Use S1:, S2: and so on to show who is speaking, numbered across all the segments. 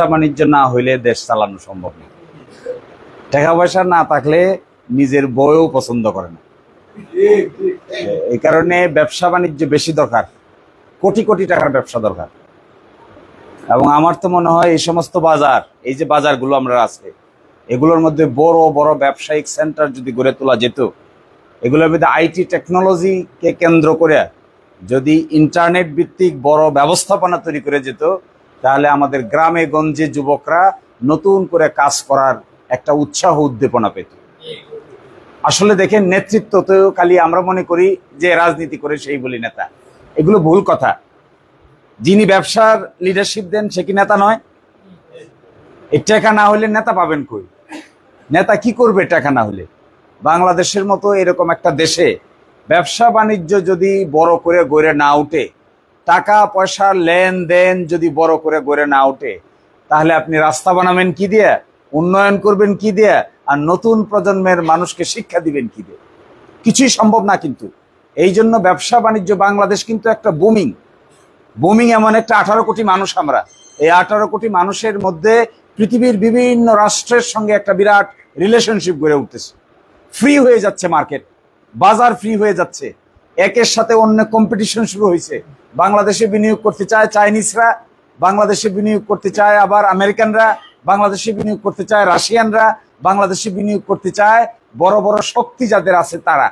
S1: বাণিজ্য না হইলে দেশ চালানো সম্ভব না। টাকা পয়সা না থাকলে নিজের বউও পছন্দ করে না। এই কারণে ব্যবসা বাণিজ্য বেশি দরকার, কোটি কোটি টাকার ব্যবসা দরকার। এবং আমার তো মনে হয় এই সমস্ত বাজার, এই যে বাজারগুলো আমরা আছে, এগুলোর মধ্যে বড় বড় ব্যবসায়িক সেন্টার যদি গড়ে তোলা যেত, এগুলোর মধ্যে আইটি টেকনোলজিকে কেন্দ্র করে যদি ইন্টারনেট ভিত্তিক বড় ব্যবস্থাপনা তৈরি করে যেত, তাহলে আমাদের গ্রামে গঞ্জে যুবকরা নতুন করে কাজ করার একটা উৎসাহ উদ্দীপনা পেত। আসলে দেখেন, নেতৃত্ব তো খালি আমরা মনে করি যে রাজনীতি করে সেই বলি নেতা, এগুলো ভুল কথা। যিনি ব্যবসার লিডারশিপ দেন সে কি নেতা নয়? এই টাকা না হলে নেতা পাবেন কই? নেতা কি করবে টাকা না হলে? বাংলাদেশের মতো এরকম একটা দেশে ব্যবসা বাণিজ্য যদি বড় করে গড়ে না উঠে, টাকা পয়সার লেনদেন যদি বড় করে গড়ে না উঠে, তাহলে আপনি রাস্তা বানাবেন কি দিয়ে, উন্নয়ন করবেন কি দিয়ে, আর নতুন প্রজন্মের মানুষকে শিক্ষা দিবেন কি দিয়ে? কিছুই সম্ভব না। কিন্তু এই জন্য ব্যবসা বাণিজ্য, বাংলাদেশ কিন্তু একটা বুমিং এমন একটা 18 কোটি মানুষ আমরা, এই 18 কোটি মানুষের মধ্যে পৃথিবীর বিভিন্ন রাষ্ট্রের সঙ্গে একটা বিরাট রিলেশনশিপ গড়ে উঠতেছে। ফ্রি হয়ে যাচ্ছে মার্কেট, বাজার ফ্রি হয়ে যাচ্ছে, একের সাথে অন্য কম্পিটিশন শুরু হয়েছে। বাংলাদেশে বিনিয়োগ করতে চায় চাইনিজরা, বাংলাদেশে বিনিয়োগ করতে চায় আবার আমেরিকানরা, বাংলাদেশে বিনিয়োগ করতে চায় রাশিয়ানরা, বাংলাদেশে বিনিয়োগ করতে চায় বড় বড় শক্তি যাদের আছে তারা।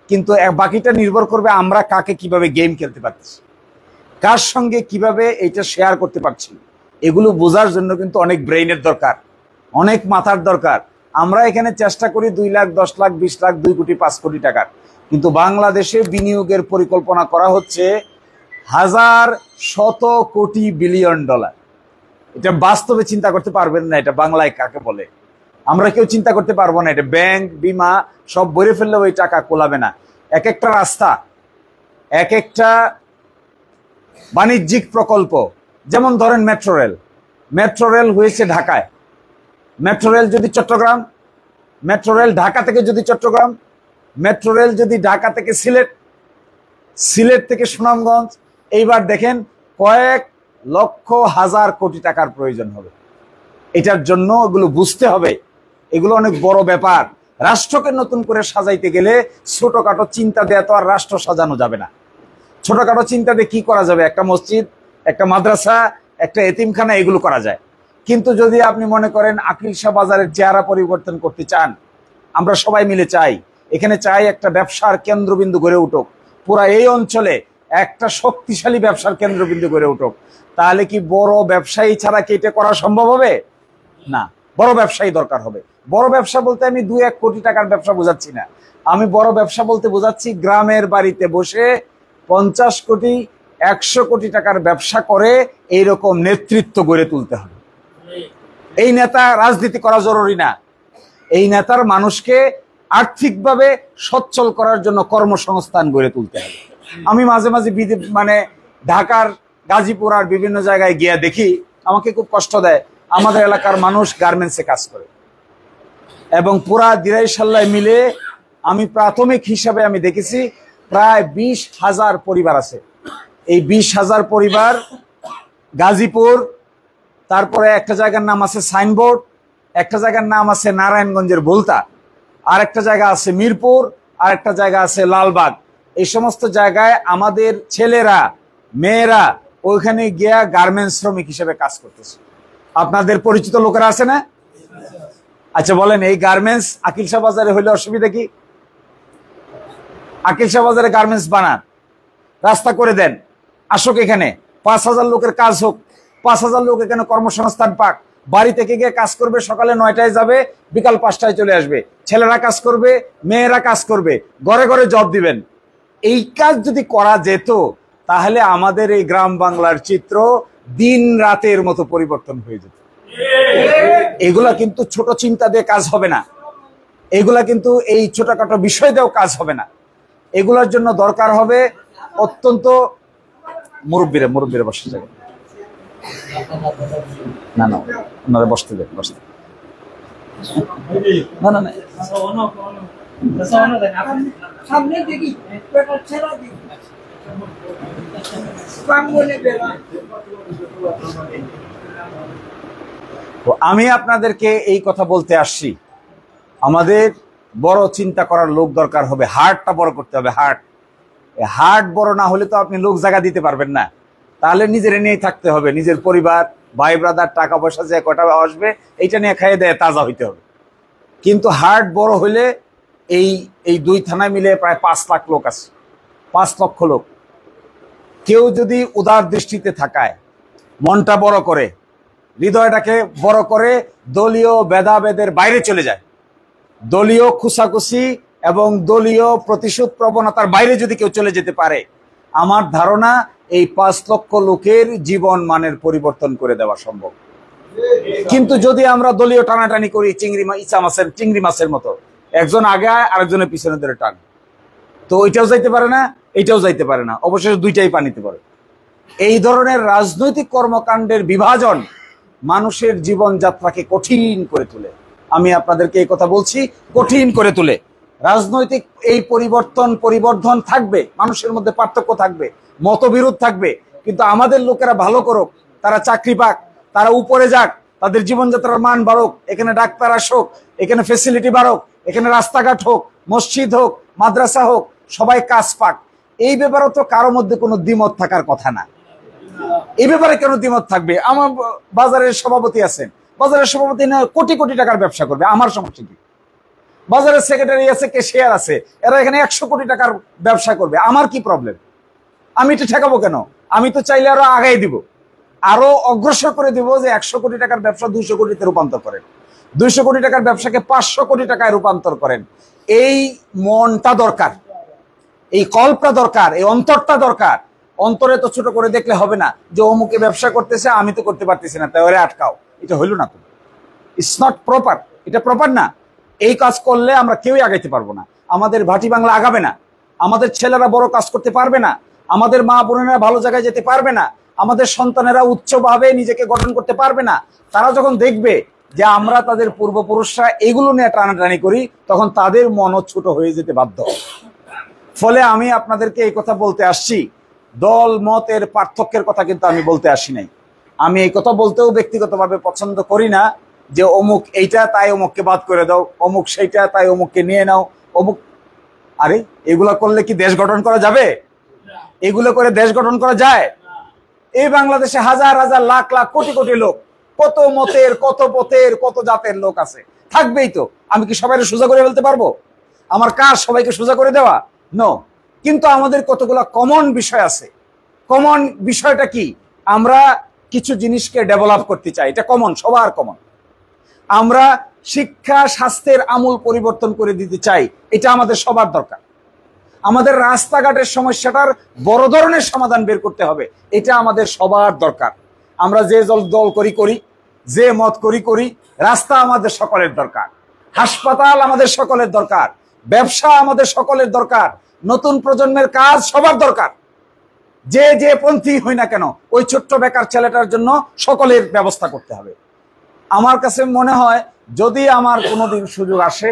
S1: কিন্তু বাকিটা নির্ভর করবে আমরা কাকে কিভাবে গেম খেলতে পারছি, কার সঙ্গে কিভাবে এইটা শেয়ার করতে পারছি। এগুলো বোঝার জন্য কিন্তু অনেক ব্রেইনের দরকার, অনেক মাথার দরকার। আমরা এখানে চেষ্টা করি 2 লাখ, 10 লাখ, 20 লাখ, 2 কোটি, 5 কোটি টাকার, কিন্তু বাংলাদেশে বিনিয়োগের পরিকল্পনা করা হচ্ছে হাজার, শত কোটি, বিলিয়ন ডলার। এটা বাস্তবে চিন্তা করতে পারবেন না, এটা বাংলায় কাকে বলে আমরা কেউ চিন্তা করতে পারবো না। এটা ব্যাংক, বিমা সব ভরে ফেললেও ওই টাকা কোলাবে না। এক একটা রাস্তা, এক একটা বাণিজ্যিক প্রকল্প, যেমন ধরেন মেট্রো রেল হয়েছে ঢাকায়, মেট্রো রেল যদি চট্টগ্রাম, মেট্রো রেল ঢাকা থেকে যদি চট্টগ্রাম, মেট্রো রেল যদি ঢাকা থেকে সিলেট, সিলেট থেকে সুনামগঞ্জ, এইবার দেখেন কয়েক লক্ষ হাজার কোটি টাকার প্রয়োজন হবে। এটার জন্য এগুলো বুঝতে হবে, এগুলো অনেক বড় ব্যাপার। রাষ্ট্রকে নতুন করে সাজাইতে গেলে ছোটখাটো চিন্তা দেয়া তো আর রাষ্ট্র সাজানো যাবে না। ছোটখাটো চিন্তা দিয়ে কি করা যাবে? একটা মসজিদ, একটা মাদ্রাসা, একটা এতিমখানা, এগুলো করা যায়। কিন্তু যদি আপনি মনে করেন আকিল শাহ বাজারের চেহারা পরিবর্তন করতে চান, আমরা সবাই মিলে চাই, এখানে চাই একটা ব্যবসার কেন্দ্রবিন্দু গড়ে উঠুক, পুরা এই অঞ্চলে একটা শক্তিশালী ব্যবসার কেন্দ্রবিন্দু গড়ে উঠুক, তাহলে কি বড় ব্যবসায়ী ছাড়া কি এটা করা সম্ভব হবে? না, বড় ব্যবসায়ী দরকার হবে। বড় ব্যবসা বলতে আমি 2-1 কোটি টাকার ব্যবসা বোঝাচ্ছি না, আমি বড় ব্যবসা বলতে বোঝাচ্ছি গ্রামের বাড়িতে বসে 50 কোটি, 100 কোটি টাকার ব্যবসা করে এইরকম নেতৃত্ব গড়ে তুলতে হবে। এই নেতা রাজনীতি করা জরুরি না, এই নেতার মানুষকে আর্থিকভাবে সচ্ছল করার জন্য কর্মসংস্থান গড়ে তুলতে হবে। আমি মাঝে মাঝে ঢাকার গাজীপুর আর বিভিন্ন জায়গায় গিয়ে দেখি, আমাকে খুব কষ্ট দেয়। আমাদের এলাকার মানুষ গার্মেন্টসে কাজ করে এবং পুরা দিরাইশাল্লায় মিলে আমি প্রাথমিক হিসাবে আমি দেখেছি প্রায় 20,000 পরিবার আছে। এই 20,000 পরিবার গাজীপুর, তারপরে একটা জায়গার নাম আছে সাইনবোর্ড, একটা জায়গার নাম আছে নারায়ণগঞ্জের ভুলতা, আর একটা জায়গা আছে মিরপুর, আর একটা জায়গা আছে লালবাগ। এই সমস্ত জায়গায় আমাদের ছেলেরা, মেয়েরা ওইখানে গিয়া গার্মেন্টস শ্রমিক হিসেবে কাজ করতেছে। আপনাদের পরিচিত লোকেরা আছে না? আচ্ছা বলেন, এই গার্মেন্টস আকিল শাহ বাজারে হইলে অসুবিধা কি? আকিল শাহ বাজারে গার্মেন্টস বানান, রাস্তা করে দেন, আসুক এখানে 5,000 লোকের কাজ হোক, 5,000 লোক এখানে কর্মসংস্থান পাক। বাড়ি থেকে গিয়ে কাজ করবে, সকালে 9টায় যাবে, বিকাল 5টায় চলে আসবে। ছেলেরা কাজ করবে, মেয়েরা কাজ করবে, ঘরে ঘরে জব দিবেন। এই কাজ যদি করা যেত, তাহলে আমাদের এই গ্রাম বাংলার চিত্র দিন রাতের মতো পরিবর্তন হয়ে যেত। এগুলা কিন্তু ছোট চিন্তা দিয়ে কাজ হবে না, এগুলা কিন্তু এই ছোটখাটো বিষয় দিয়েও কাজ হবে না। এগুলোর জন্য দরকার হবে অত্যন্ত মুরব্বীরা বসতে যাবে না, ওনারা বসতে দেন, বসতে না না না সামনে দেখি তো আমি আপনাদেরকে এই কথা বলতে আসছি, আমাদের বড় চিন্তা করার লোক দরকার হবে, হার্টটা বড় করতে হবে। হার্ট বড় না হলে তো আপনি লোক জায়গা দিতে পারবেন না। তাহলে নিজের নিয়েই থাকতে হবে, নিজের পরিবার, ভাই ব্রাদার, টাকা পয়সা যে কটা আসবে এইটা নিয়ে খাইয়ে দেয় তাজা হইতে হবে। কিন্তু হার্ট বড় হইলে এই দুই থানায় মিলে প্রায় 5 লাখ লোক আছে, 5 লক্ষ লোক। কেউ যদি উদার দৃষ্টিতে থাকায়, মনটা বড় করে, হৃদয়টাকে বড় করে, দলীয় ভেদাভেদের বাইরে চলে যায়, দলীয় খুসাখুসি এবং দলীয় প্রতিশোধ প্রবণতার বাইরে যদি কেউ চলে যেতে পারে, আমার ধারণা এই 5 লক্ষ লোকের জীবন মানের পরিবর্তন করে দেওয়া সম্ভব। কিন্তু যদি আমরা দলীয় টানাটানি করি চিংড়ি মাছের মতো, একজন আগে আরেকজনের পিছনে ধরে টান, তো ওইটাও যাইতে পারে না, এইটাও যাইতে পারে না, অবশেষে দুইটাই পানিতে পড়ে। এই ধরনের রাজনৈতিক কর্মকাণ্ডের বিভাজন মানুষের জীবনযাত্রাকে কঠিন করে তোলে। আমি আপনাদেরকে এই কথা বলছি, কঠিন করে তোলে। রাজনৈতিক এই পরিবর্ধন থাকবে, মানুষের মধ্যে পার্থক্য থাকবে, মতবিরোধ থাকবে, কিন্তু আমাদের লোকেরা ভালো করুক, তারা চাকরি পাক, তারা উপরে যাক, তাদের জীবনযাত্রার মান বাড়ুক, এখানে ডাক্তার আসুক, এখানে ফেসিলিটি বাড়ুক, এখানে রাস্তাঘাট হোক, মসজিদ হোক, মাদ্রাসা হোক, সবাই কাজ পাক। এই ব্যাপারে তো কারো মধ্যে কোনো দ্বিমত থাকার কথা না। এই ব্যাপারে কেন দ্বিমত থাকবে? আমার বাজারের সভাপতি আছেন, বাজারের সভাপতি না কোটি কোটি টাকার ব্যবসা করবে, আমার সমস্যা কি? বাজারের সেক্রেটারি আছে, ক্যাশিয়ার আছে, এরা এখানে 100 কোটি টাকার ব্যবসা করবে, আমার কি প্রবলেম? আমি এটা ঠেকাবো কেন? আমি তো চাইলে আরো আগাই দিব, আরো অগ্রসর করে দিব, যে 100 কোটি টাকার ব্যবসা 200 কোটিতে রূপান্তর করেন, 200 কোটি টাকার ব্যবসাকে 500 কোটি টাকায় রূপান্তর করেন। এই মনটা দরকার, এই কল্পটা দরকার, এই অন্তরটা দরকার। অন্তরে তো ছোট করে দেখলে হবে না, যে অমুকে ব্যবসা করতেছে আমি তো করতে পারতেছি না, তাই ওরে আটকাও। এটা হইল না তো, ইটস নট প্রপার, এটা প্রপার না। এই কাজ করলে আমরা কেউই আগাইতে পারবো না, আমাদের ভাটি বাংলা আগাবে না, আমাদের ছেলেরা বড় কাজ করতে পারবে না, আমাদের মা বোনেরা ভালো জায়গায় যেতে পারবে না, আমাদের সন্তানেরা উচ্চভাবে নিজেকে গঠন করতে পারবে না। তারা যখন দেখবে যে আমরা তাদের পূর্বপুরুষরা এগুলো নিয়ে টানাটানি করি, তখন তাদের মনও ছোট হয়ে যেতে বাধ্য। ফলে আমি আপনাদেরকে এই কথা বলতে আসছি, দল মতের পার্থক্যের কথা কিন্তু আমি বলতে আসি নাই। আমি এই কথা বলতেও ব্যক্তিগতভাবে পছন্দ করি না, যে অমুক এইটা তাই অমুককে বাদ করে দাও, অমুক সেইটা তাই অমুককে নিয়ে নাও, অমুক। আরে এগুলা করলে কি দেশ গঠন করা যাবে? এগুলো করে দেশ গঠন করা যায়? এই বাংলাদেশে হাজার হাজার লাখ লাখ কোটি কোটি লোক, কত মতের, কত পথের, কত জাতের লোক আছে, থাকবেই তো। আমি কি সবাই সোজা করে ফেলতে পারবো? আমার কাজ সবাইকে সোজা করে দেওয়া? নো। কিন্তু আমাদের কতগুলা কমন বিষয় আছে। কমন বিষয়টা কি? আমরা কিছু জিনিসকে ডেভেলপ করতে চাই, এটা কমন, সবার কমন। আমরা শিক্ষা স্বাস্থ্যের আমূল পরিবর্তন করে দিতে চাই, এটা আমাদের সবার দরকার। আমাদের রাস্তাঘাটের সমস্যাটার বড় ধরনের সমাধান বের করতে হবে, এটা আমাদের সবার দরকার। আমরা যে দল করি, যে মত করি, রাস্তা আমাদের সকলের দরকার, হাসপাতাল আমাদের সকলের দরকার, ব্যবসা আমাদের সকলের দরকার, নতুন প্রজন্মের কাজ সবার দরকার। যে পন্থী হই না কেন, ওই ছোট্ট বেকার ছেলেটার জন্য সকলের ব্যবস্থা করতে হবে। আমার কাছে মনে হয়, যদি আমার কোনোদিন সুযোগ আসে,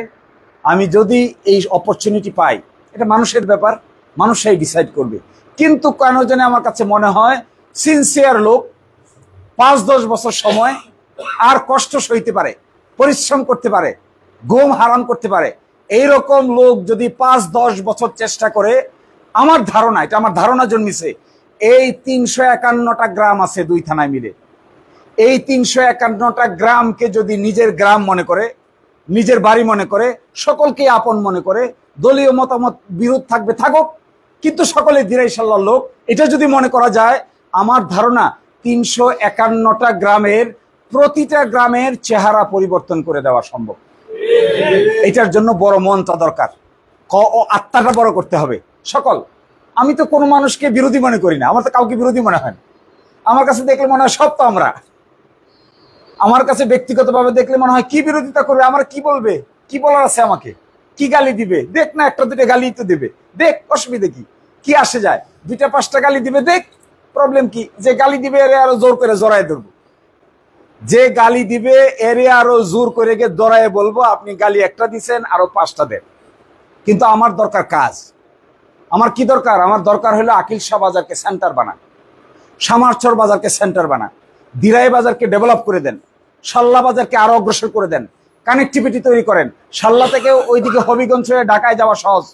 S1: আমি যদি এই অপরচুনিটি পাই, এটা মানুষের ব্যাপার, মানুষই ডিসাইড করবে। কিন্তু কেন জানি আমার কাছে মনে হয়, সিনসিয়ার লোক 5-10 বছর সময় আর কষ্ট সইতে পারে, পরিশ্রম করতে পারে, ঘুম হারাম করতে পারে, এইরকম লোক যদি 5-10 বছর চেষ্টা করে, আমার ধারণা, এটা আমার ধারণা জন্মিছে, এই 351টা গ্রাম আছে 2 থানায় মিলে, এই 351টা গ্রামকে যদি নিজের গ্রাম মনে করে, নিজের বাড়ি মনে করে, সকলকে আপন মনে করে, দলীয় মতামত বিরোধ থাকবে থাকুক, কিন্তু সকলে ধীরে ইনশাআল্লাহ লোক, এটা যদি মনে করা যায়, আমার ধারণা 351টা গ্রামের প্রতিটা গ্রামের চেহারা পরিবর্তন করে দেওয়া সম্ভব। এটার জন্য বড় মনটা দরকার, আত্মাটা বড় করতে হবে সকল। আমি তো কোনো মানুষকে বিরোধী মনে করি না, আমার তো কাউকে বিরোধী মনে হয় না। আমার কাছে দেখলে মনে হয় সব তো আমরা। আমার কাছে ব্যক্তিগতভাবে দেখলে মনে হয় কি বিরোধিতা করবে, আমার কি বলবে, কি বলার আছে, আমাকে কি গালি দিবে, দেখ না, একটা দুটো গালি তো দেবে, দেখ, অসুবিধা কি আসে যায়, 2-5টা গালি দিবে, দেখ, প্রবলেম কি? যে গালি দিবে এর আরো জোর করে জড়ায় ধরবো, যে গালি দিবে এর আরো জোর করে গিয়ে জড়ায় বলবো, আপনি গালি একটা দিচ্ছেন, আরো 5টা দেন। কিন্তু আমার দরকার কাজ। আমার কি দরকার? আমার দরকার হলো আকিল শাহ বাজারকে সেন্টার বানান, সামারচর বাজারকে সেন্টার বানান, দিরাই বাজারকে ডেভেলপ করে দেন, শাল্লা বাজারকে আরো অগ্রসর করে দেন, কানেক্টিভিটি তৈরি করেন। শাল্লা থেকে ওইদিকে হবিগঞ্জ হয়ে ঢাকায় যাওয়া সহজ,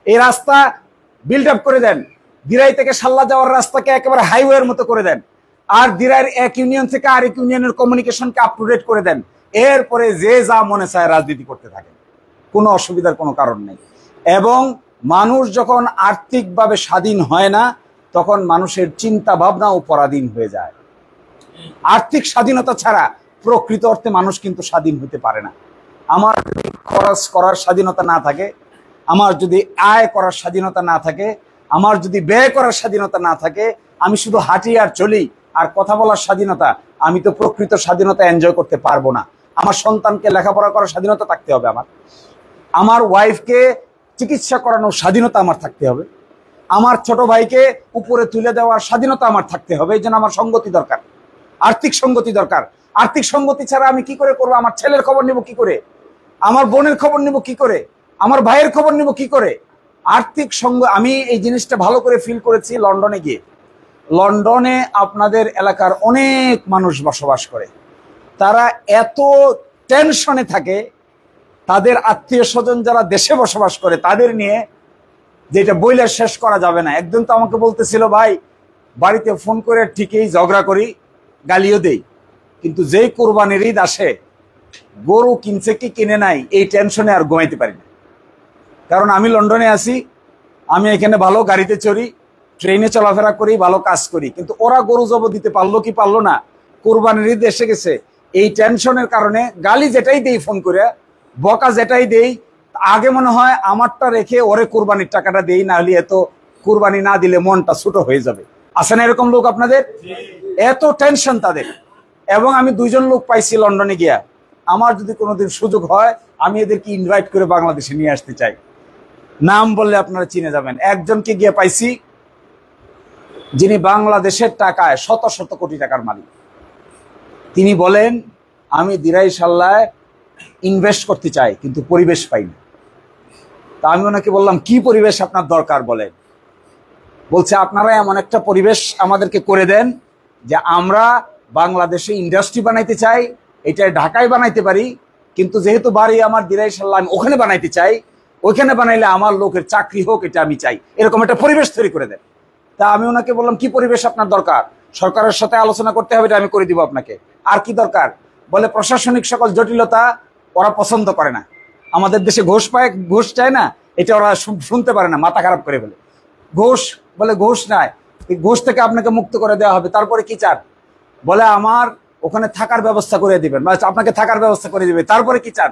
S1: এই রাস্তা বিল্ড আপ করে দেন। দিরাই থেকে শাল্লা যাওয়ার রাস্তাকে একেবারে হাইওয়ের মতো করে দেন। আর দিরাইয়ের এক ইউনিয়ন থেকে আরেক ইউনিয়নের কমিউনিকেশনকে আপ টু ডেট করে দেন। এরপরে যে যা মনে চায় রাজনীতি করতে থাকেন, কোনো অসুবিধার কোনো কারণ নেই। এবং মানুষ যখন আর্থিকভাবে স্বাধীন হয় না, তখন মানুষের চিন্তা ভাবনাও পরাধীন হয়ে যায়। আর্থিক স্বাধীনতা ছাড়া প্রকৃত অর্থে মানুষ কিন্তু স্বাধীন হতে পারে না। আমার যদি খরচ করার স্বাধীনতা না থাকে, আমার যদি আয় করার স্বাধীনতা না থাকে, আমার যদি ব্যয় করার স্বাধীনতা না থাকে, আমি শুধু হাঁটি আর চলি আর কথা বলার স্বাধীনতা, আমি তো প্রকৃত স্বাধীনতা এনজয় করতে পারবো না। আমার সন্তানকে লেখাপড়া করার স্বাধীনতা থাকতে হবে, আমার ওয়াইফকে চিকিৎসা করানোর স্বাধীনতা আমার থাকতে হবে, আমার ছোট ভাইকে উপরে তুলে দেওয়ার স্বাধীনতা আমার থাকতে হবে। এই জন্য আমার সঙ্গতি দরকার, আর্থিক সঙ্গতি দরকার। আর্থিক সঙ্গতি ছাড়া আমি কি করে করবো? আমার ছেলের খবর নিব কি করে? আমার বোনের খবর নিব কি করে? আমার ভাইয়ের খবর নিব কি করে? আর্থিক সঙ্গ, আমি এই জিনিসটা ভালো করে ফিল করেছি লন্ডনে গিয়ে। লন্ডনে আপনাদের এলাকার অনেক মানুষ বসবাস করে, তারা এত টেনশনে থাকে, তাদের আত্মীয় স্বজন যারা দেশে বসবাস করে তাদের নিয়ে, যেটা বইলে শেষ করা যাবে না। একদিন তো আমাকে বলতেছিল, ভাই বাড়িতে ফোন করে ঠিকই ঝগড়া করি, গালিও দেই, কিন্তু যেই কোরবানির ঈদ আসে, গরু কিনছে কি কিনে নাই এই টেনশনে আর ঘুমাইতে পারি না। কারণ আমি লন্ডনে আছি, আমি এখানে ভালো গাড়িতে চড়ি, ট্রেনে চলাফেরা করি, ভালো কাজ করি, কিন্তু ওরা গরু জব দিতে পারলো কি পারলো না, কোরবানির ঈদ এসে গেছে, এই টেনশনের কারণে গালি যেটাই দেই, ফোন করে বকা যেটাই দেই, আগে মনে হয় আমারটা রেখে ওরে কোরবানির টাকাটা দেই, না হলে এত কোরবানি না দিলে মনটা ছোট হয়ে যাবে। আছে না এরকম লোক আপনাদের? এত টেনশন তাদের। এবং আমি 2 জন লোক পাইছি লন্ডনে গিয়া, আমার যদি কোনোদিন সুযোগ হয় আমি এদেরকে ইনভাইট করে বাংলাদেশে নিয়ে আসতে চাই। নাম বললে আপনারা চিনে যাবেন। একজনকে গিয়ে পাইছি যিনি বাংলাদেশের টাকায় শত শত কোটি টাকার মালিক। তিনি বলেন, আমি দিরাই শাল্লায় ইনভেস্ট করতে চাই কিন্তু পরিবেশ পাই না। তা আমি ওনাকে বললাম, কি পরিবেশ আপনার দরকার বলেন? বলছে, আপনারা এমন একটা পরিবেশ আমাদেরকে করে দেন যে আমরা বাংলাদেশে ইন্ডাস্ট্রি বানাইতে চাই, এটা ঢাকায় বানাইতে পারি, কিন্তু যেহেতু বাড়ি আমার দিরাই শাল্লাহ, আমি ওখানে বানাইতে চাই, ওইখানে বানাইলে আমার লোকের চাকরি হোক, এটা আমি চাই, এরকম একটা পরিবেশ তৈরি করে দেন। তা আমি ওনাকে বললাম, কি পরিবেশ আপনার দরকার? সরকারের সাথে আলোচনা করতে হবে, এটা আমি করে দিব আপনাকে। আর কি দরকার? বলে, প্রশাসনিক সকল জটিলতা ওরা পছন্দ করে না, আমাদের দেশে ঘুষ পায়, ঘুষ চায় না, এটা ওরা শুনতে পারে না, মাথা খারাপ করে ফেলে। ঘুষ, বলে ঘুষ নাই, ঘুষ থেকে আপনাকে মুক্ত করে দেওয়া হবে। তারপরে কি চান? বলে, আমার ওখানে থাকার ব্যবস্থা করে দিবেন, আপনাকে থাকার ব্যবস্থা করে দিবে। তারপরে কি চান?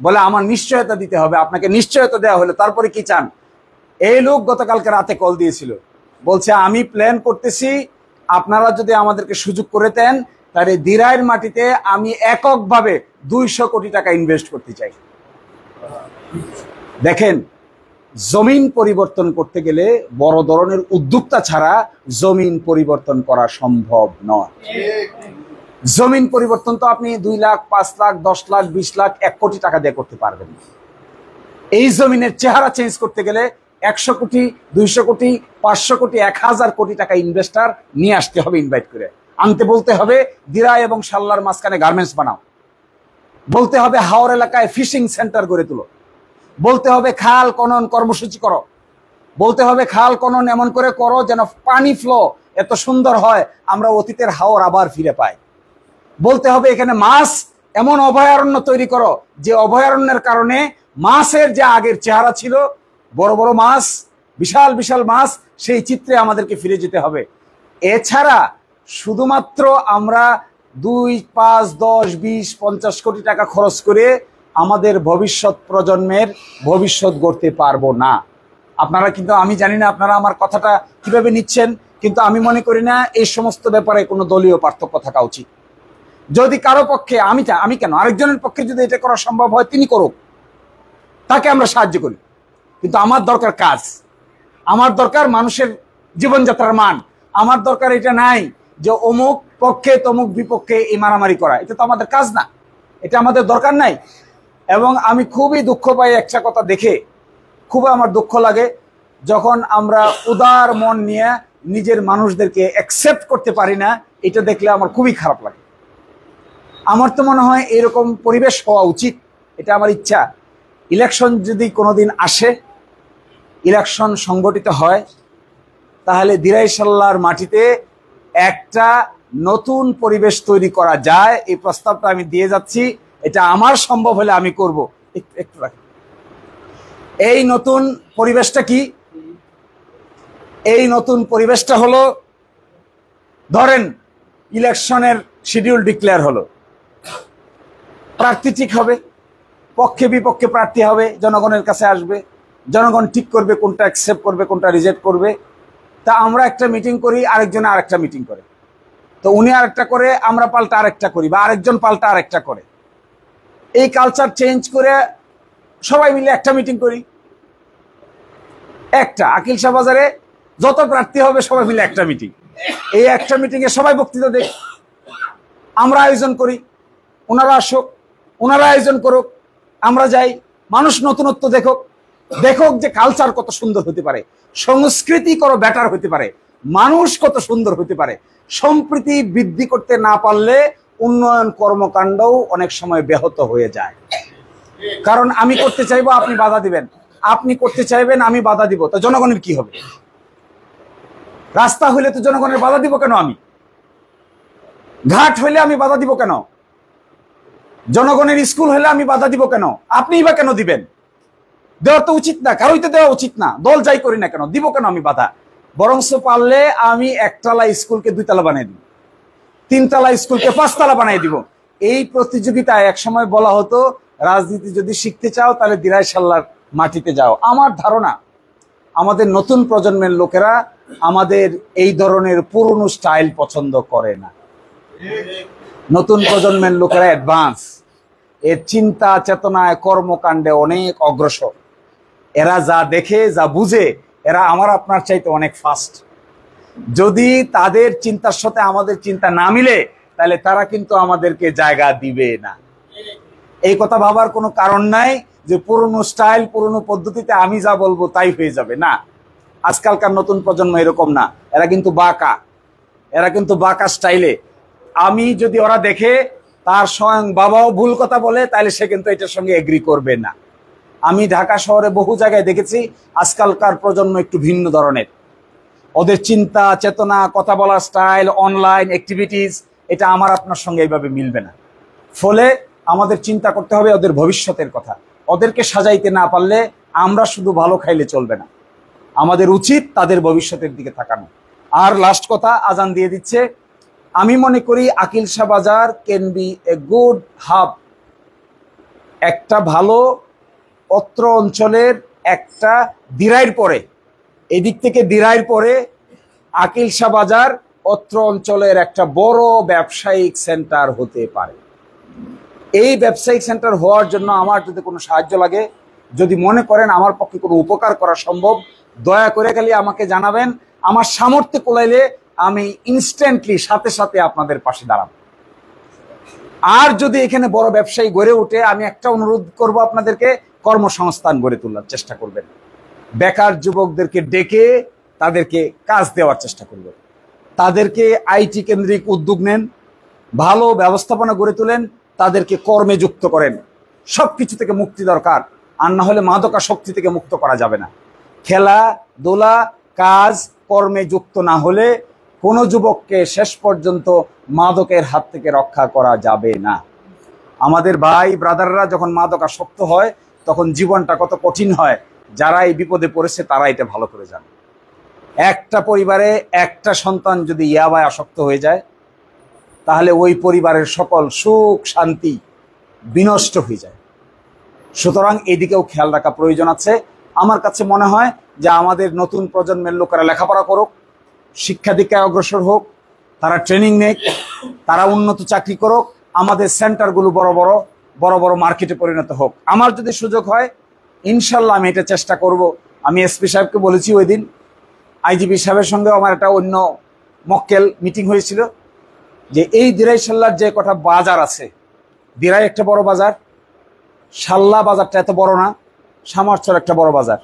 S1: বলে, আমার নিশ্চয়তা দিতে হবে, আপনাকে নিশ্চয়তা দেওয়া হলো। তারপরে কি চান? এই লোক গতকালকে রাতে কল দিয়েছিল, বলছে, আমি প্ল্যান করতেছি, আপনারা যদি আমাদেরকে সুযোগ করে দেন, তাহলে দিরাইয়ের মাটিতে আমি এককভাবে 200 কোটি টাকা ইনভেস্ট করতে চাই। দেখেন, জমিন পরিবর্তন করতে গেলে বড় ধরনের উদ্যোক্তা ছাড়া জমিন পরিবর্তন করা সম্ভব নয়। জমিন পরিবর্তন তো আপনি 2 লাখ, 5 লাখ, 10 লাখ, 20 লাখ, 1 কোটি টাকা দিয়ে করতে পারবেন। এই জমিনের চেহারা চেঞ্জ করতে গেলে 100 কোটি, 200 কোটি, 500 কোটি, 1000 কোটি টাকা ইনভেস্টার নিয়ে আসতে হবে, ইনভাইট করে আনতে বলতে হবে। দিরাই এবং শাল্লার মাঝখানে গার্মেন্টস বানাও, বলতে হবে হাওর এলাকায় ফিশিং সেন্টার গড়ে তুলো, বলতে হবে খাল খনন কর্মসূচি করো, বলতে হবে খাল খনন এমন করে করো যেন পানি ফ্লো এত সুন্দর হয়, আমরা অতীতের হাওর আবার ফিরে পাই। বলতে হবে এখানে মাছ এমন অভয়ারণ্য তৈরি করো যে অভয়ারণ্যের কারণে মাছের যে আগের চেহারা ছিল, বড় বড় মাছ, বিশাল বিশাল মাছ, সেই চিত্রে আমাদেরকে ফিরে যেতে হবে। এছাড়া শুধুমাত্র আমরা 2, 5, 10, 20, 50 কোটি টাকা খরচ করে আমাদের ভবিষ্যৎ প্রজন্মের ভবিষ্যৎ গড়তে পারবো না। আপনারা কিন্তু, আমি জানি না আপনারা আমার কথাটা কিভাবে নিচ্ছেন, কিন্তু আমি মনে করি না এই সমস্ত ব্যাপারে কোনো দলীয় পার্থক্য থাকা উচিত। যদি কারো পক্ষে, আমি কেন, আরেকজনের পক্ষে যদি এটা করা সম্ভব হয় তিনি করুক, তাকে আমরা সাহায্য করি। কিন্তু আমার দরকার কাজ, আমার দরকার মানুষের জীবনযাত্রার মান। আমার দরকার এটা নাই যে অমুক পক্ষে তমুক বিপক্ষে এই মারামারি করা, এটা তো আমাদের কাজ না, এটা আমাদের দরকার নাই। এবং আমি খুবই দুঃখ পাই একটা কথা দেখে, খুব আমার দুঃখ লাগে যখন আমরা উদার মন নিয়ে নিজের মানুষদেরকে অ্যাকসেপ্ট করতে পারি না, এটা দেখলে আমার খুবই খারাপ লাগে। আমার তো মনে হয় এরকম পরিবেশ হওয়া উচিত, এটা আমার ইচ্ছা। ইলেকশন যদি কোনোদিন আসে, ইলেকশন সংগঠিত হয়, তাহলে দিরাইশাল্লার মাটিতে একটা নতুন পরিবেশ তৈরি করা যায়। এই প্রস্তাবটা আমি দিয়ে যাচ্ছি, এটা আমার সম্ভব হলে আমি করব। একটু রাখি। এই নতুন পরিবেশটা কি? এই নতুন পরিবেশটা হলো, ধরেন ইলেকশনের শিডিউল ডিক্লেয়ার হলো, প্রার্থী ঠিক হবে, পক্ষে বিপক্ষে প্রার্থী হবে, জনগণের কাছে আসবে, জনগণ ঠিক করবে কোনটা অ্যাকসেপ্ট করবে কোনটা রিজেক্ট করবে। তা আমরা একটা মিটিং করি, আরেকজনে আরেকটা মিটিং করে, তো উনি আরেকটা করে, আমরা পাল্টা আরেকটা করি, বা আরেকজন পাল্টা আরেকটা করে। এই কালচার চেঞ্জ করে সবাই মিলে একটা মিটিং করি। একটা আকিল শাহ বাজারে যত প্রার্থী হবে সবাই মিলে একটা মিটিং। এই একটা মিটিংয়ে সবাই বক্তৃতা দেখ, আমরা আয়োজন করি, ওনারা আসুক, ওনারা আয়োজন করুক, আমরা যাই, মানুষ নতুনত্ব দেখুক, দেখুক যে কালচার কত সুন্দর হতে পারে, সংস্কৃতি কত বেটার হতে পারে, মানুষ কত সুন্দর হতে পারে। সম্প্রীতি বৃদ্ধি করতে না পারলে উন্নয়ন কর্মকাণ্ডও অনেক সময় ব্যাহত হয়ে যায়। কারণ আমি করতে চাইবো, আপনি বাধা দিবেন, আপনি করতে চাইবেন, আমি বাধা দিব, তো জনগণের কি হবে? রাস্তা হইলে তো জনগণের বাধা দিব কেন? আমি ঘাট হইলে আমি বাধা দিব কেন? জনগণের স্কুল হলে আমি বাধা দিব কেন? আপনিই বা কেন দিবেন? দেওয়া তো উচিত না, কারোই তো দেওয়া উচিত না। দল যাই করি না কেন, দিব কেন আমি বাধা? বরংস পারলে আমি একতলা স্কুলকে 2 তলা বানিয়ে দিব, 3 তলা স্কুলকে 5 তলা বানিয়ে দিব। এই প্রতিযোগিতায় একসময় বলা হতো, রাজনীতি যদি শিখতে চাও তাহলে দিরাইশাল্লার মাটিতে যাও। আমার ধারণা আমাদের নতুন প্রজন্মের লোকেরা আমাদের এই ধরনের পুরনো স্টাইল পছন্দ করে না। নতুন প্রজন্মের লোকেরা অ্যাডভান্স, এর চিন্তা চেতনায় কর্মকাণ্ডে অনেক অগ্রসর। এরা যা দেখে যা বুঝে, এরা আমার আপনার চাইতে অনেক ফাস্ট। যদি তাদের চিন্তার সাথে আমাদের চিন্তা না মিলে, তাহলে তারা কিন্তু আমাদেরকে জায়গা দিবে না। এই কথা ভাবার কোনো কারণ নাই যে পুরনো স্টাইল পুরনো পদ্ধতিতে আমি যা বলবো তাই হয়ে যাবে না। আজকালকার নতুন প্রজন্ম এরকম না, এরা কিন্তু বাঁকা, এরা কিন্তু বাঁকা স্টাইলে। আমি যদি ওরা দেখে তার স্বয়ং বাবাও ভুল কথা বলে, তাহলে সে কিন্তু এটার সঙ্গে এগ্রি করবে না। আমি ঢাকা শহরে বহু জায়গায় দেখেছি আজকালকার প্রজন্ম একটু ভিন্ন ধরনের। ওদের চিন্তা চেতনা, কথা বলার স্টাইল, অনলাইন অ্যাক্টিভিটিস, এটা আমার আপনার সঙ্গে এইভাবে মিলবে না। ফলে আমাদের চিন্তা করতে হবে ওদের ভবিষ্যতের কথা। ওদেরকে সাজাইতে না পারলে আমরা শুধু ভালো খাইলে চলবে না, আমাদের উচিত তাদের ভবিষ্যতের দিকে তাকানো। আর লাস্ট কথা, আজান দিয়ে দিচ্ছে। আমি মনে করি আকিল শাহ বাজার can B a good hub, একটা ভালো অত্র অঞ্চলের একটা দিরাইয়ের পরে, এদিক থেকে দিরাইয়ের পরে আকিল শাহ বাজার অত্র অঞ্চলের একটা বড় ব্যবসায়িক সেন্টার হতে পারে। এই ব্যবসায়িক সেন্টার হওয়ার জন্য আমার যদি কোনো সাহায্য লাগে, যদি মনে করেন আমার পক্ষে কোনো উপকার করা সম্ভব, দয়া করে খালি আমাকে জানাবেন। আমার সামর্থ্য কোলাইলে আমি ইনস্ট্যান্টলি সাথে সাথে আপনাদের পাশে দাঁড়াবো। আর যদি এখানে বড় ব্যবসায়ী গড়ে ওঠে, আমি একটা অনুরোধ করব আপনাদেরকে, কর্মসংস্থান গড়ে তোলার চেষ্টা করবেন। বেকার যুবকদেরকে ডেকে তাদেরকে কাজ দেওয়ার চেষ্টা করবেন, তাদেরকে আইটি কেন্দ্রিক উদ্যোগ নেন, ভালো ব্যবস্থাপনা গড়ে তোলেন, তাদেরকে কর্মে যুক্ত করেন। সবকিছু থেকে মুক্তি দরকার, আর না হলে মাদকাসক্তি থেকে মুক্ত করা যাবে না। খেলাধুলা, কাজ, কর্মে যুক্ত না হলে কোনো যুবককে শেষ পর্যন্ত মাদকের হাত থেকে রক্ষা করা যাবে না। আমাদের ভাই ব্রাদাররা যখন মাদকাসক্ত হয় তখন জীবনটা কত কঠিন হয়, যারা এই বিপদে পড়েছে তারা এটা ভালো করে জানে। একটা পরিবারে একটা সন্তান যদি ইয়াবায় আসক্ত হয়ে যায়, তাহলে ওই পরিবারের সকল সুখ শান্তি বিনষ্ট হয়ে যায়। সুতরাং এদিকেও খেয়াল রাখা প্রয়োজন আছে। আমার কাছে মনে হয় যে আমাদের নতুন প্রজন্মের লোকেরা লেখাপড়া করুক, শিক্ষা দীক্ষায় অগ্রসর হোক, তারা ট্রেনিং নেক, তারা উন্নত চাকরি করুক, আমাদের সেন্টারগুলো বড় বড় মার্কেটে পরিণত হোক। আমার যদি সুযোগ হয় ইনশাল্লাহ আমি এটা চেষ্টা করব। আমি এসপি সাহেবকে বলেছি, ওই দিন আইজিপি সাহেবের সঙ্গে আমার একটা অন্য মক্কেল মিটিং হয়েছিল, যে এই দিরাইশাল্লার যে কটা বাজার আছে, দিরাই একটা বড় বাজার, শাল্লা বাজারটা এত বড় না, সামারচর একটা বড় বাজার,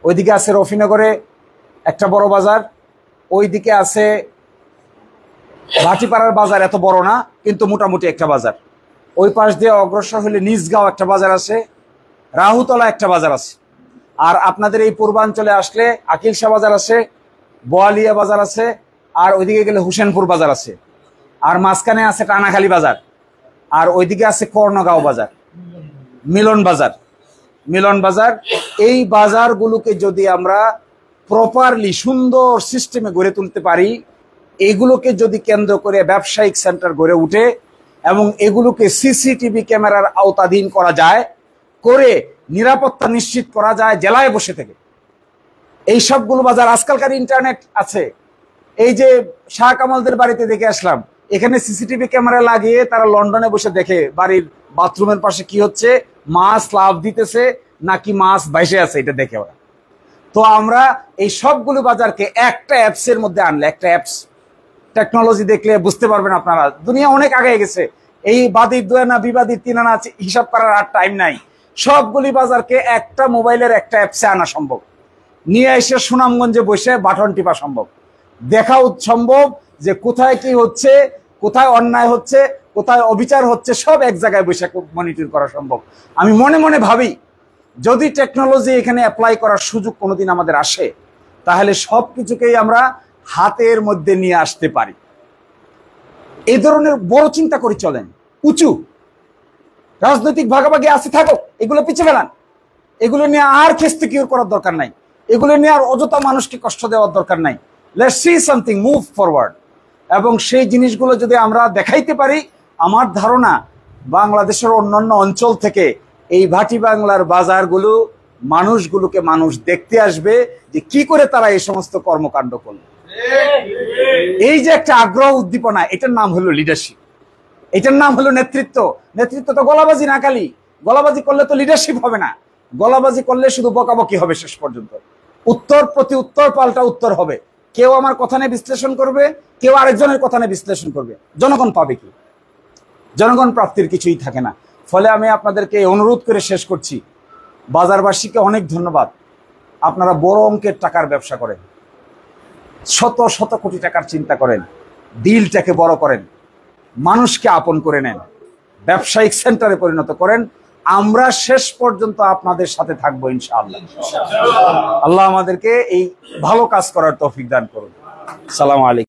S1: ওইদিকে আছে রফিনগরে একটা বড় বাজার, ওইদিকে আছে ভাটিপাড়ার বাজার এত বড় না, কিন্তু মোটামুটি একটা বাজার। ওই পাশ দিয়ে অগ্রসর হলে নিজগাঁও একটা বাজার আছে, রাহুতলা একটা বাজার আছে। আর আপনাদের এই পূর্বাঞ্চলে আসলে আকিলশা বাজার আছে, বোয়ালিয়া বাজার আছে, আর ওইদিকে গেলে হুসেনপুর বাজার আছে, আর মাঝখানে আছে টানাখালী বাজার, আর ওইদিকে আছে কর্ণগাঁও বাজার, মিলন বাজার। মিলন বাজার, এই বাজারগুলোকে যদি আমরা প্রপারলি সুন্দর সিস্টেমে গড়ে তুলতে পারি, এগুলোকে যদি কেন্দ্র করে ব্যবসায়িক সেন্টার গড়ে উঠে এবং এগুলোকে সিসিটিভি ক্যামেরার আওতাধীন করা যায়, করে নিরাপত্তা নিশ্চিত করা যায় জেলায় বসে থেকে। এই সবগুলো বাজার, আজকালকার ইন্টারনেট আছে, এই যে শাহ কামালদের বাড়িতে দেখে আসলাম, এখানে সিসিটিভি ক্যামেরা লাগিয়ে তারা লন্ডনে বসে দেখে বাড়ির বাথরুমের পাশে কি হচ্ছে, মাছ লাভ দিতেছে নাকি মাছ ভাসে আছে, এটা দেখে ওরা। তো আমরা এই সবগুলো বাজারকে একটা অ্যাপসের মধ্যে আনলে, একটা অ্যাপস, টেকনোলজি দেখলে বুঝতে পারবেন আপনারা, দুনিয়া অনেক আগে গেছে। এই বাদির দুয়ানা বিবাদির তিনানা হিসাব করার আর টাইম নাই। সবগুলি বাজারকে একটা মোবাইলের একটা অ্যাপসে আনা সম্ভব, নিয়ে এসে সুনামগঞ্জে বসে বাটন টিপা সম্ভব, দেখা সম্ভব যে কোথায় কি হচ্ছে, কোথায় অন্যায় হচ্ছে, কোথায় অবিচার হচ্ছে, সব এক জায়গায় বসে মনিটর করা সম্ভব। আমি মনে মনে ভাবি, যদি টেকনোলজি এখানে অ্যাপ্লাই করার সুযোগ কোনোদিন আমাদের আসে, তাহলে সব কিছুকেই আমরা হাতের মধ্যে নিয়ে আসতে পারি। এই ধরনের বড় চিন্তা করে চলেন, উঁচু। রাজনৈতিক ভাগাভাগি আছে থাকুক, এগুলো পিছিয়ে ফেলান, এগুলো নিয়ে আর খেস্তে কিওর করার দরকার নাই, এগুলো নিয়ে আর অযথা মানুষকে কষ্ট দেওয়ার দরকার নাই। Let's see something, move forward. এবং সেই জিনিসগুলো যদি আমরা দেখাইতে পারি, আমার ধারণা বাংলাদেশের অন্যান্য অঞ্চল থেকে এই ভাটি বাংলার বাজারগুলো, মানুষগুলোকে মানুষ দেখতে আসবে যে কি করে তারা এই সমস্ত কর্মকাণ্ড করল। এই যে একটা আগ্রহ উদ্দীপনা, এটার নাম হলো লিডারশিপ, এটার নাম হলো নেতৃত্ব। নেতৃত্ব তো গলাবাজি না খালি, গলাবাজি করলে তো লিডারশিপ হবে না, গলাবাজি করলে শুধু বকাবকি হবে শেষ পর্যন্ত। উত্তর প্রতি উত্তর পাল্টা উত্তর হবে, কেউ আমার কথা নিয়ে বিশ্লেষণ করবে, কেউ আরেকজনের কথা নিয়ে বিশ্লেষণ করবে। জনগণ পাবে কি? জনগণ প্রাপ্তির কিছুই থাকে না। ফলে আমি আপনাদেরকে অনুরোধ করে শেষ করছি, বাজারবাসীকে অনেক ধন্যবাদ। আপনারা বড় অঙ্কের টাকার ব্যবসা করেন, শত শত কোটি টাকার চিন্তা করেন, দিলটাকে বড় করেন, মানুষকে আপন করে নেন, ব্যবসায়িক সেন্টারে পরিণত করেন। আমরা শেষ পর্যন্ত আপনাদের সাথে থাকবো ইনশাআল্লাহ। আল্লাহ আমাদেরকে এই ভালো কাজ করার তৌফিক দান করুন। সালাম আলাইকুম।